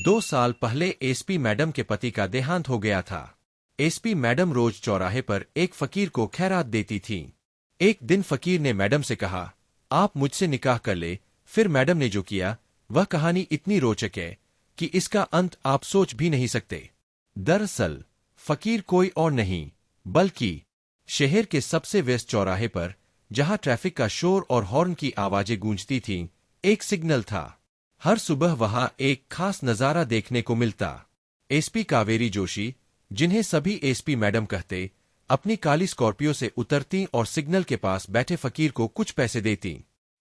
2 साल पहले SP madam के पति का देहांत हो गया था। एसपी मैडम रोज चौराहे पर एक फकीर को खैरात देती थीं। एक दिन फकीर ने मैडम से कहा, आप मुझसे निकाह कर ले। फिर मैडम ने जो किया वह कहानी इतनी रोचक है कि इसका अंत आप सोच भी नहीं सकते। दरअसल फकीर कोई और नहीं बल्कि शहर के सबसे व्यस्त चौराहे पर, जहां ट्रैफिक का शोर और हॉर्न की आवाजें गूंजती थीं, एक सिग्नल था। हर सुबह वहां एक खास नजारा देखने को मिलता। एसपी कावेरी जोशी, जिन्हें सभी एसपी मैडम कहते, अपनी काली स्कॉर्पियो से उतरती और सिग्नल के पास बैठे फकीर को कुछ पैसे देती।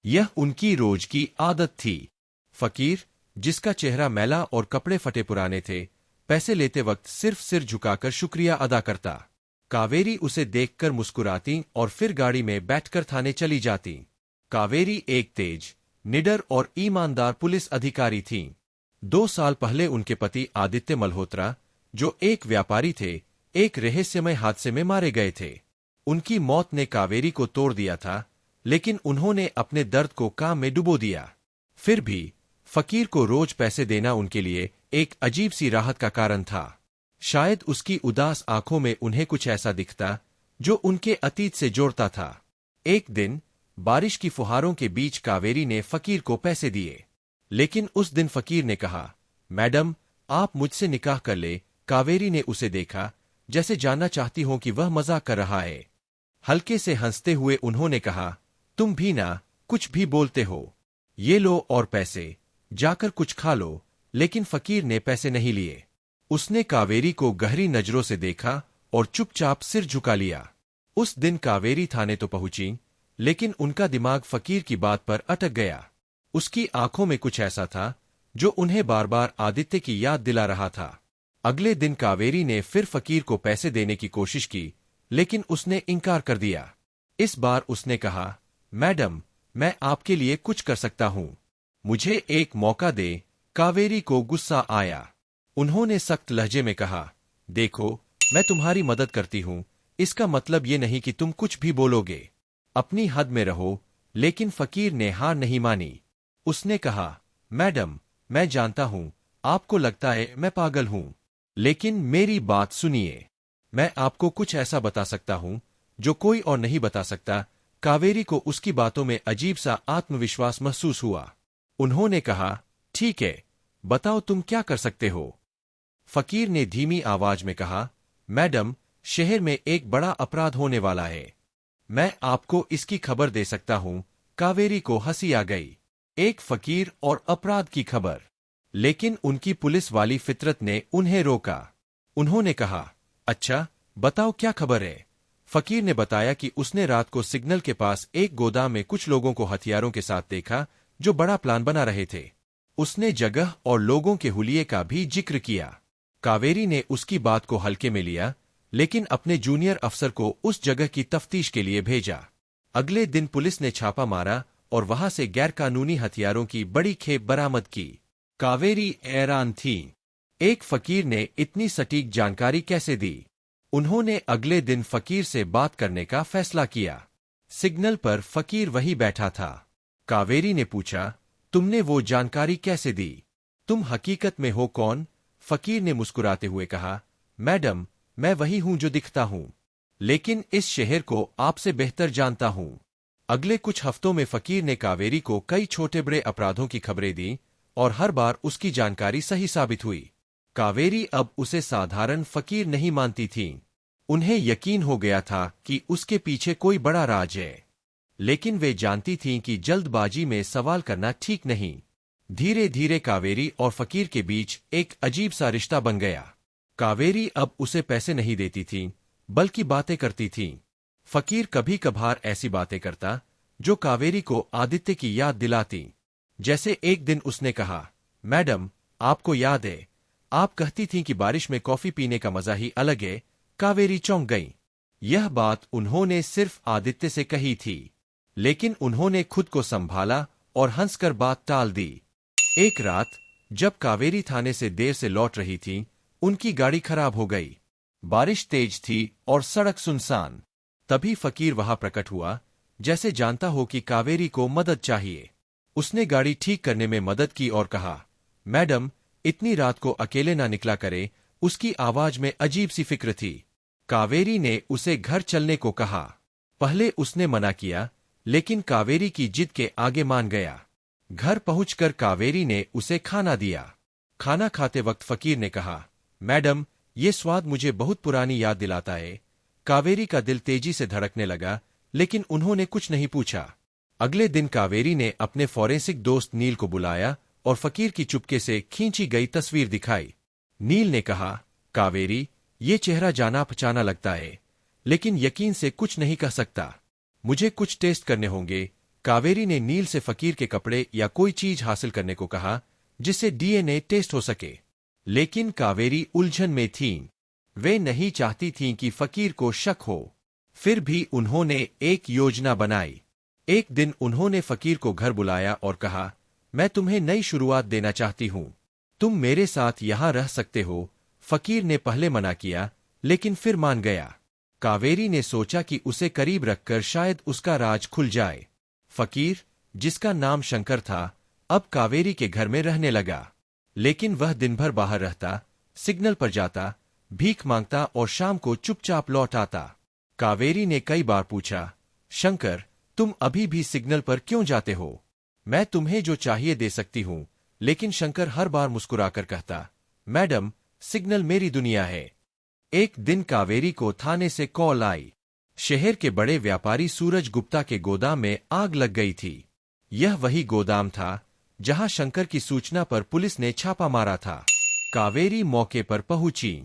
यह उनकी रोज की आदत थी। फकीर, जिसका चेहरा मैला और कपड़े फटे पुराने थे, पैसे लेते वक्त सिर्फ सिर झुकाकर शुक्रिया अदा करता। कावेरी उसे देखकर मुस्कुराती और फिर गाड़ी में बैठकर थाने चली जाती। कावेरी एक तेज, निडर और ईमानदार पुलिस अधिकारी थीं। 2 साल पहले उनके पति आदित्य मल्होत्रा, जो एक व्यापारी थे, एक रहस्यमय हादसे में मारे गए थे। उनकी मौत ने कावेरी को तोड़ दिया था, लेकिन उन्होंने अपने दर्द को काम में डुबो दिया। फिर भी फकीर को रोज पैसे देना उनके लिए एक अजीब सी राहत का कारण था। शायद उसकी उदास आंखों में उन्हें कुछ ऐसा दिखता जो उनके अतीत से जोड़ता था। एक दिन बारिश की फुहारों के बीच कावेरी ने फकीर को पैसे दिए, लेकिन उस दिन फकीर ने कहा, मैडम, आप मुझसे निकाह कर ले। कावेरी ने उसे देखा, जैसे जानना चाहती हो कि वह मजाक कर रहा है। हल्के से हंसते हुए उन्होंने कहा, तुम भी ना कुछ भी बोलते हो। ये लो और पैसे, जाकर कुछ खा लो। लेकिन फकीर ने पैसे नहीं लिए। उसने कावेरी को गहरी नजरों से देखा और चुपचाप सिर झुका लिया। उस दिन कावेरी थाने तो पहुंची, लेकिन उनका दिमाग फकीर की बात पर अटक गया। उसकी आंखों में कुछ ऐसा था जो उन्हें बार बार आदित्य की याद दिला रहा था। अगले दिन कावेरी ने फिर फकीर को पैसे देने की कोशिश की, लेकिन उसने इनकार कर दिया। इस बार उसने कहा, मैडम, मैं आपके लिए कुछ कर सकता हूं, मुझे एक मौका दे। कावेरी को गुस्सा आया। उन्होंने सख्त लहजे में कहा, देखो, मैं तुम्हारी मदद करती हूं, इसका मतलब ये नहीं कि तुम कुछ भी बोलोगे। अपनी हद में रहो। लेकिन फकीर ने हार नहीं मानी। उसने कहा, मैडम, मैं जानता हूं आपको लगता है मैं पागल हूं, लेकिन मेरी बात सुनिए। मैं आपको कुछ ऐसा बता सकता हूं जो कोई और नहीं बता सकता। कावेरी को उसकी बातों में अजीब सा आत्मविश्वास महसूस हुआ। उन्होंने कहा, ठीक है, बताओ तुम क्या कर सकते हो। फकीर ने धीमी आवाज में कहा, मैडम, शहर में एक बड़ा अपराध होने वाला है। मैं आपको इसकी खबर दे सकता हूं। कावेरी को हंसी आ गई। एक फकीर और अपराध की खबर। लेकिन उनकी पुलिस वाली फितरत ने उन्हें रोका। उन्होंने कहा, अच्छा, बताओ क्या खबर है। फकीर ने बताया कि उसने रात को सिग्नल के पास एक गोदाम में कुछ लोगों को हथियारों के साथ देखा जो बड़ा प्लान बना रहे थे। उसने जगह और लोगों के हुलिये का भी जिक्र किया। कावेरी ने उसकी बात को हल्के में लिया, लेकिन अपने जूनियर अफसर को उस जगह की तफ्तीश के लिए भेजा। अगले दिन पुलिस ने छापा मारा और वहां से गैरकानूनी हथियारों की बड़ी खेप बरामद की। कावेरी हैरान थी। एक फकीर ने इतनी सटीक जानकारी कैसे दी? उन्होंने अगले दिन फकीर से बात करने का फैसला किया। सिग्नल पर फकीर वही बैठा था। कावेरी ने पूछा, तुमने वो जानकारी कैसे दी? तुम हकीकत में हो कौन? फकीर ने मुस्कुराते हुए कहा, मैडम, मैं वही हूं जो दिखता हूं, लेकिन इस शहर को आपसे बेहतर जानता हूं। अगले कुछ हफ्तों में फकीर ने कावेरी को कई छोटे बड़े अपराधों की खबरें दी और हर बार उसकी जानकारी सही साबित हुई। कावेरी अब उसे साधारण फकीर नहीं मानती थीं। उन्हें यकीन हो गया था कि उसके पीछे कोई बड़ा राज है। लेकिन वे जानती थीं कि जल्दबाजी में सवाल करना ठीक नहीं। धीरे धीरे कावेरी और फकीर के बीच एक अजीब सा रिश्ता बन गया। कावेरी अब उसे पैसे नहीं देती थी, बल्कि बातें करती थी। फकीर कभी कभार ऐसी बातें करता जो कावेरी को आदित्य की याद दिलाती। जैसे एक दिन उसने कहा, मैडम, आपको याद है, आप कहती थीं कि बारिश में कॉफी पीने का मजा ही अलग है। कावेरी चौंक गई। यह बात उन्होंने सिर्फ आदित्य से कही थी, लेकिन उन्होंने खुद को संभाला और हंसकर बात टाल दी। एक रात जब कावेरी थाने से देर से लौट रही थी, उनकी गाड़ी खराब हो गई। बारिश तेज थी और सड़क सुनसान। तभी फकीर वहां प्रकट हुआ, जैसे जानता हो कि कावेरी को मदद चाहिए। उसने गाड़ी ठीक करने में मदद की और कहा, मैडम, इतनी रात को अकेले ना निकला करे। उसकी आवाज में अजीब सी फिक्र थी। कावेरी ने उसे घर चलने को कहा। पहले उसने मना किया, लेकिन कावेरी की जिद के आगे मान गया। घर पहुंचकर कावेरी ने उसे खाना दिया। खाना खाते वक्त फकीर ने कहा, मैडम, ये स्वाद मुझे बहुत पुरानी याद दिलाता है। कावेरी का दिल तेजी से धड़कने लगा, लेकिन उन्होंने कुछ नहीं पूछा। अगले दिन कावेरी ने अपने फॉरेंसिक दोस्त नील को बुलाया और फकीर की चुपके से खींची गई तस्वीर दिखाई। नील ने कहा, कावेरी, ये चेहरा जाना पहचाना लगता है, लेकिन यकीन से कुछ नहीं कह सकता। मुझे कुछ टेस्ट करने होंगे। कावेरी ने नील से फकीर के कपड़े या कोई चीज हासिल करने को कहा, जिससे डीएनए टेस्ट हो सके। लेकिन कावेरी उलझन में थीं। वे नहीं चाहती थीं कि फकीर को शक हो। फिर भी उन्होंने एक योजना बनाई। एक दिन उन्होंने फकीर को घर बुलाया और कहा, मैं तुम्हें नई शुरुआत देना चाहती हूं। तुम मेरे साथ यहां रह सकते हो। फकीर ने पहले मना किया, लेकिन फिर मान गया। कावेरी ने सोचा कि उसे करीब रखकर शायद उसका राज खुल जाए। फकीर, जिसका नाम शंकर था, अब कावेरी के घर में रहने लगा। लेकिन वह दिन भर बाहर रहता, सिग्नल पर जाता, भीख मांगता और शाम को चुपचाप लौट आता। कावेरी ने कई बार पूछा, शंकर, तुम अभी भी सिग्नल पर क्यों जाते हो? मैं तुम्हें जो चाहिए दे सकती हूं। लेकिन शंकर हर बार मुस्कुराकर कहता, मैडम, सिग्नल मेरी दुनिया है। एक दिन कावेरी को थाने से कॉल आई। शहर के बड़े व्यापारी सूरज गुप्ता के गोदाम में आग लग गई थी। यह वही गोदाम था जहां शंकर की सूचना पर पुलिस ने छापा मारा था। कावेरी मौके पर पहुंची।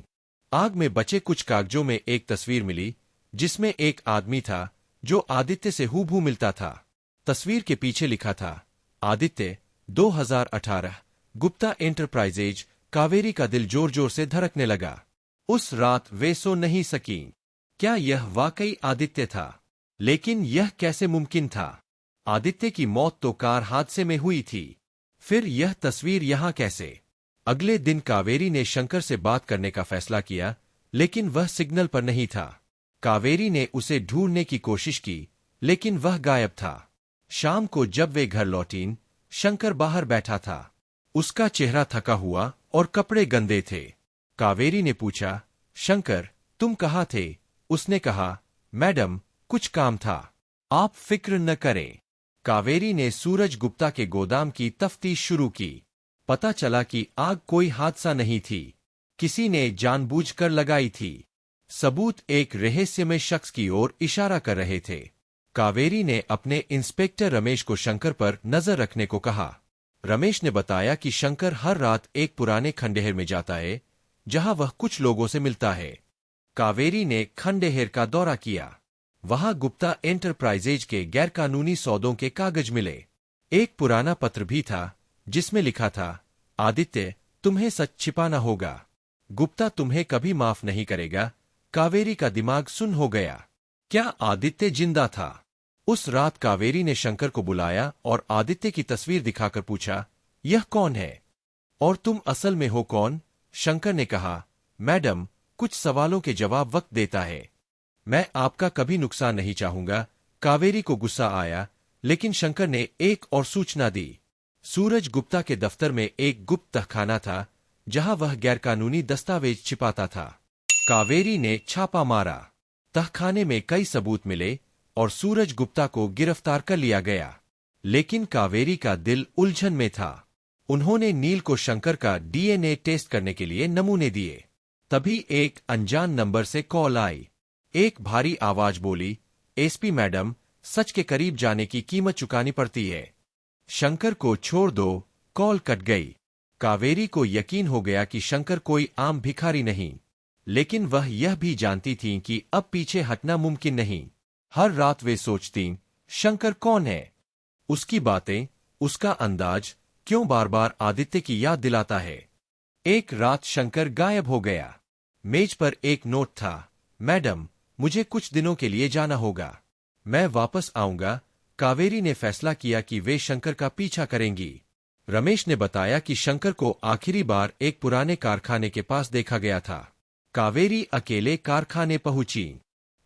आग में बचे कुछ कागजों में एक तस्वीर मिली, जिसमें एक आदमी था जो आदित्य से हूबहू मिलता था। तस्वीर के पीछे लिखा था, आदित्य 2018 गुप्ता एंटरप्राइजेज। कावेरी का दिल जोर जोर से धड़कने लगा। उस रात वे सो नहीं सकी। क्या यह वाकई आदित्य था? लेकिन यह कैसे मुमकिन था? आदित्य की मौत तो कार हादसे में हुई थी। फिर यह तस्वीर यहां कैसे? अगले दिन कावेरी ने शंकर से बात करने का फैसला किया, लेकिन वह सिग्नल पर नहीं था। कावेरी ने उसे ढूंढने की कोशिश की, लेकिन वह गायब था। शाम को जब वे घर लौटीं, शंकर बाहर बैठा था। उसका चेहरा थका हुआ और कपड़े गंदे थे। कावेरी ने पूछा, शंकर, तुम कहाँ थे? उसने कहा, मैडम, कुछ काम था। आप फिक्र न करें। कावेरी ने सूरज गुप्ता के गोदाम की तफ्तीश शुरू की। पता चला कि आग कोई हादसा नहीं थी, किसी ने जानबूझकर लगाई थी। सबूत एक रहस्यमय शख्स की ओर इशारा कर रहे थे। कावेरी ने अपने इंस्पेक्टर रमेश को शंकर पर नजर रखने को कहा। रमेश ने बताया कि शंकर हर रात एक पुराने खंडहर में जाता है, जहां वह कुछ लोगों से मिलता है। कावेरी ने खंडहर का दौरा किया। वहां गुप्ता एंटरप्राइजेज के गैरकानूनी सौदों के कागज मिले। एक पुराना पत्र भी था, जिसमें लिखा था, आदित्य, तुम्हें सच छिपाना होगा। गुप्ता तुम्हें कभी माफ नहीं करेगा। कावेरी का दिमाग सुन्न हो गया। क्या आदित्य जिंदा था? उस रात कावेरी ने शंकर को बुलाया और आदित्य की तस्वीर दिखाकर पूछा, यह कौन है? और तुम असल में हो कौन? शंकर ने कहा, मैडम, कुछ सवालों के जवाब वक्त देता है। मैं आपका कभी नुकसान नहीं चाहूंगा। कावेरी को गुस्सा आया, लेकिन शंकर ने एक और सूचना दी। सूरज गुप्ता के दफ्तर में एक गुप्त तहखाना था, जहां वह गैरकानूनी दस्तावेज छिपाता था। कावेरी ने छापा मारा। तहखाने में कई सबूत मिले और सूरज गुप्ता को गिरफ्तार कर लिया गया। लेकिन कावेरी का दिल उलझन में था। उन्होंने नील को शंकर का डीएनए टेस्ट करने के लिए नमूने दिए। तभी एक अनजान नंबर से कॉल आई। एक भारी आवाज बोली, एसपी मैडम, सच के करीब जाने की कीमत चुकानी पड़ती है। शंकर को छोड़ दो। कॉल कट गई। कावेरी को यकीन हो गया कि शंकर कोई आम भिखारी नहीं, लेकिन वह यह भी जानती थीं कि अब पीछे हटना मुमकिन नहीं। हर रात वे सोचतीं, शंकर कौन है? उसकी बातें, उसका अंदाज क्यों बार बार आदित्य की याद दिलाता है? एक रात शंकर गायब हो गया। मेज पर एक नोट था, मैडम, मुझे कुछ दिनों के लिए जाना होगा। मैं वापस आऊंगा। कावेरी ने फैसला किया कि वे शंकर का पीछा करेंगी। रमेश ने बताया कि शंकर को आखिरी बार एक पुराने कारखाने के पास देखा गया था। कावेरी अकेले कारखाने पहुंची।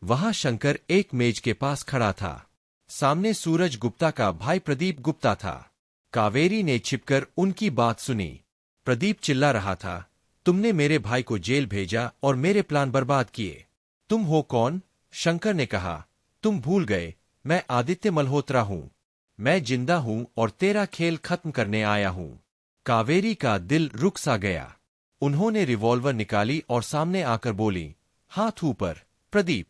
वहां शंकर एक मेज के पास खड़ा था। सामने सूरज गुप्ता का भाई प्रदीप गुप्ता था। कावेरी ने छिपकर उनकी बात सुनी। प्रदीप चिल्ला रहा था, तुमने मेरे भाई को जेल भेजा और मेरे प्लान बर्बाद किए। तुम हो कौन? शंकर ने कहा, तुम भूल गए, मैं आदित्य मल्होत्रा हूं। मैं जिंदा हूं और तेरा खेल खत्म करने आया हूं। कावेरी का दिल रुक सा गया। उन्होंने रिवॉल्वर निकाली और सामने आकर बोली, हाथ ऊपर। प्रदीप।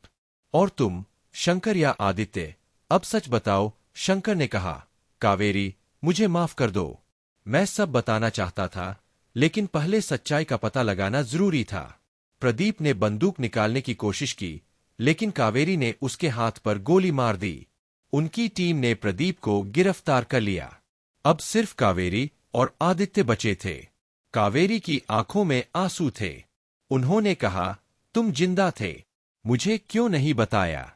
और तुम, शंकर या आदित्य? अब सच बताओ, शंकर ने कहा। कावेरी, मुझे माफ कर दो। मैं सब बताना चाहता था, लेकिन पहले सच्चाई का पता लगाना जरूरी था। प्रदीप ने बंदूक निकालने की कोशिश की, लेकिन कावेरी ने उसके हाथ पर गोली मार दी। उनकी टीम ने प्रदीप को गिरफ्तार कर लिया। अब सिर्फ कावेरी और आदित्य बचे थे। कावेरी की आंखों में आंसू थे। उन्होंने कहा, तुम जिंदा थे, मुझे क्यों नहीं बताया?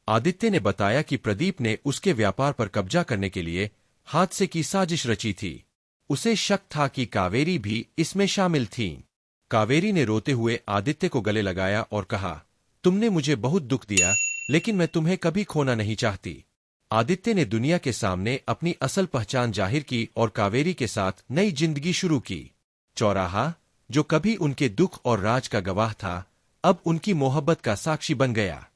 आदित्य ने बताया कि प्रदीप ने उसके व्यापार पर कब्जा करने के लिए हादसे की साजिश रची थी। उसे शक था कि कावेरी भी इसमें शामिल थीं। कावेरी ने रोते हुए आदित्य को गले लगाया और कहा, तुमने मुझे बहुत दुख दिया, लेकिन मैं तुम्हें कभी खोना नहीं चाहती। आदित्य ने दुनिया के सामने अपनी असल पहचान जाहिर की और कावेरी के साथ नई जिंदगी शुरू की। चौराहा, जो कभी उनके दुख और राज का गवाह था, अब उनकी मोहब्बत का साक्षी बन गया।